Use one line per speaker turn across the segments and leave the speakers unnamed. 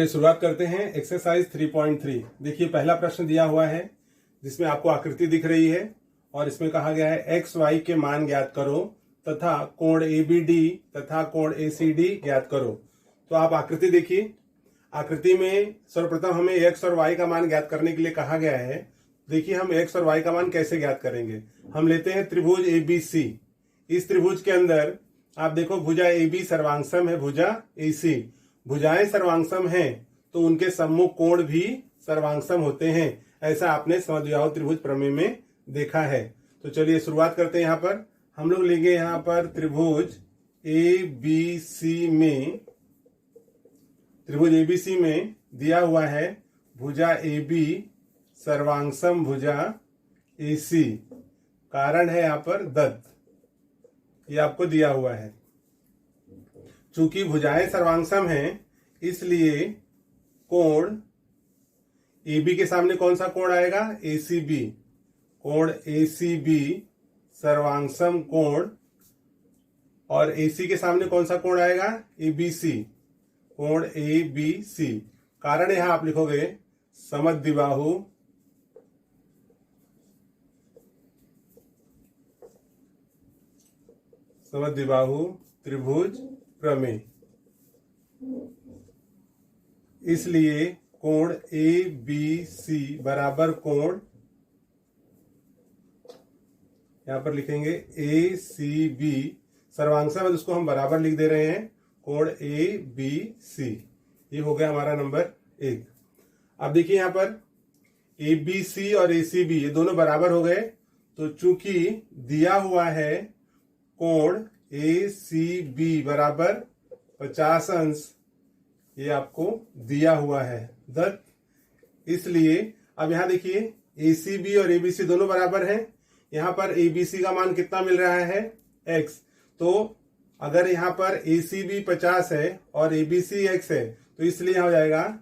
चलिए शुरुआत करते हैं। एक्सरसाइज 3.3। देखिए पहला प्रश्न दिया हुआ है जिसमें आपको आकृति दिख रही है और इसमें कहा गया है एक्स वाई के मान ज्ञात करो तथा कोण एबीडी तथा कोण एसीडी ज्ञात करो। तो आप आकृति देखिए। आकृति में सर्वप्रथम हमें एक्स और वाई का मान ज्ञात करने के लिए कहा गया है। देखिए हम एक्स और वाई का मान कैसे ज्ञात करेंगे। हम लेते हैं त्रिभुज एबीसी। इस त्रिभुज के अंदर आप देखो भुजा एबी सर्वांगसम है भुजा एसी। भुजाएं सर्वांगसम हैं तो उनके सम्मुख कोण भी सर्वांगसम होते हैं। ऐसा आपने समद्विबाहु त्रिभुज प्रमेय में देखा है। तो चलिए शुरुआत करते हैं। यहाँ पर हम लोग लेंगे यहाँ पर त्रिभुज एबीसी में दिया हुआ है भुजा एबी सर्वांगसम भुजा एसी। कारण है यहाँ पर दत्त, ये आपको दिया हुआ है। चूंकि भुजाएं सर्वांगसम हैं इसलिए कोण AB के सामने कौन सा कोण आएगा? ACB। कोण ACB सर्वांगसम कोण और AC के सामने कौन सा कोण आएगा? ABC। कोण ABC। कारण यहां आप लिखोगे समद्विबाहु त्रिभुज प्रमेय। इसलिए कोण ABC बराबर कोण, यहां पर लिखेंगे ACB सर्वांगसम है, उसको हम बराबर लिख दे रहे हैं कोण ABC। ये हो गया हमारा नंबर 1। अब देखिए यहां पर ABC और ACB ये दोनों बराबर हो गए। तो चूंकि दिया हुआ है कोण ACB बराबर 50 अंश, ये आपको दिया हुआ है दत्त। इसलिए अब यहां देखिए ACB और ABC दोनों बराबर हैं। यहां पर ABC का मान कितना मिल रहा है? X। तो अगर यहां पर ACB 50 है और ABC X है तो इसलिए यहां हो जाएगा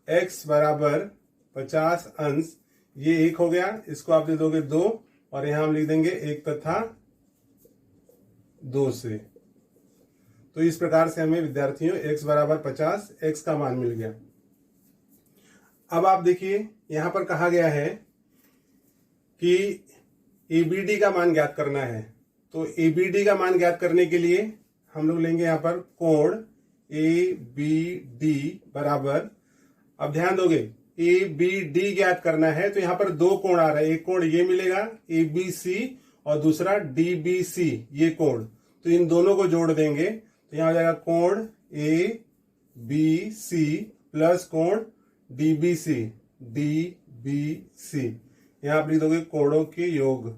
X बराबर 50 अंश। ये 1 हो गया, इसको आप दे दोगे 2 और यहां हम लिख देंगे 1 तथा 2 से। तो इस प्रकार से हमें विद्यार्थियों x बराबर 50 x का मान मिल गया। अब आप देखिए यहां पर कहा गया है कि ABD का मान ज्ञात करना है। तो ABD का मान ज्ञात करने के लिए हम लोग लेंगे यहां पर कोण ABD बराबर, अब ध्यान दोगे ABD ज्ञात करना है तो यहां पर 2 कोण आ रहा है। एक कोण ये मिलेगा ABC और दूसरा DBC ये कोण। तो इन दोनों को जोड़ देंगे तो यहां हो जाएगा कोण ABC प्लस कोण DBC। यहां आप लिख दोगे कोणों के योग,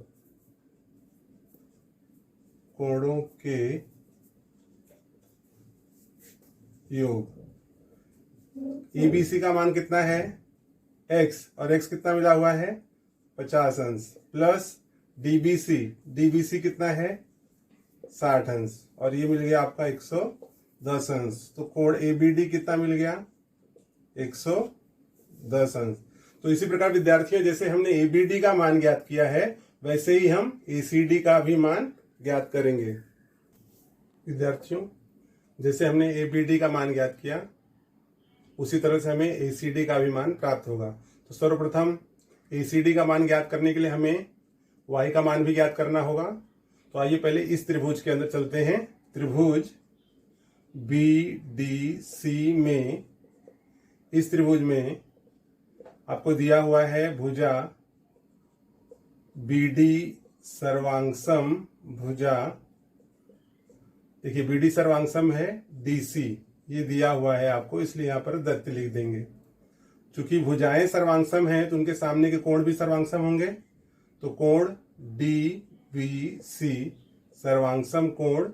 कोणों के योग। ABC का मान कितना है? X और X कितना मिला हुआ है? 50 अंश प्लस DBC कितना है? 60 अंश और ये मिल गया आपका 110 अंश। तो कोण ABD कितना मिल गया? 110 अंश। तो इसी प्रकार विद्यार्थियों जैसे हमने ABD का मान ज्ञात किया है वैसे ही हम ACD का भी मान ज्ञात करेंगे। विद्यार्थियों जैसे हमने ABD का मान ज्ञात किया उसी तरह से हमें ACD का भी मान प्राप्त होगा। तो सर्वप्रथम ACD का मान ज्ञात करने के लिए हमें y का मान भी ज्ञात करना होगा। तो आइए पहले इस त्रिभुज के अंदर चलते हैं। त्रिभुज BDC में, इस त्रिभुज में आपको दिया हुआ है भुजा BD सर्वांगसम भुजा। देखिए BD सर्वांगसम है DC, ये दिया हुआ है आपको, इसलिए यहां पर दत्त लिख देंगे। चूंकि भुजाएं सर्वांगसम हैं तो उनके सामने के कोण भी सर्वांगसम होंगे। तो कोण DBC सर्वांगसम कोण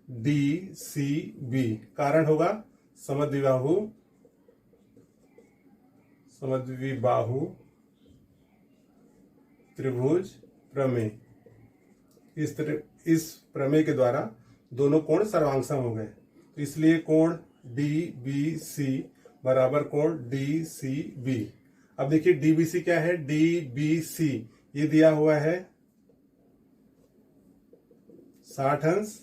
DCB। कारण होगा समद्विबाहु त्रिभुज प्रमेय। इस प्रमेय के द्वारा दोनों कोण सर्वांगसम हो गए। तो इसलिए कोण DBC बराबर कोण DCB। अब देखिए DBC क्या है? DBC ये दिया हुआ है 60 अंश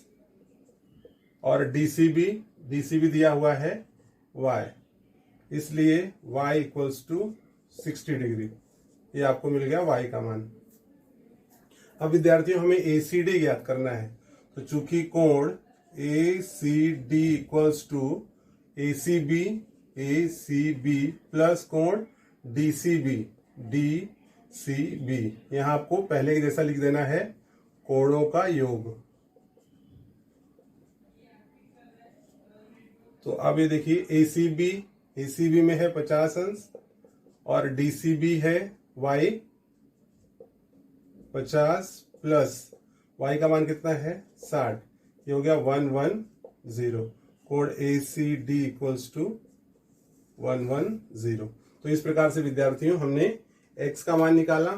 और डीसीबी दिया हुआ है y। इसलिए y इक्वल्स टू 60 डिग्री। ये आपको मिल गया y का मान। अब विद्यार्थियों हमें ACD ज्ञात करना है, तो चूंकि कोण ACD equals to ACB plus कोण DCB यहां आपको पहले के जैसा लिख देना है, कोणों का योग। तो अब ये देखिए ACB में है 50 अंश और DCB है y 50 प्लस y का मान कितना है 60, ये हो गया 110। कोण ACD इक्वल्स टू 110। तो इस प्रकार से विद्यार्थियों हमने x का मान निकाला,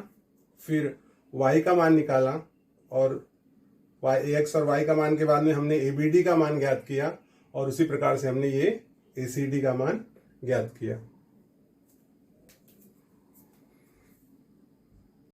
फिर y का मान निकाला, और x और y का मान के बाद में हमने ABD का मान ज्ञात किया, और उसी प्रकार से हमने ये ACD का मान ज्ञात किया।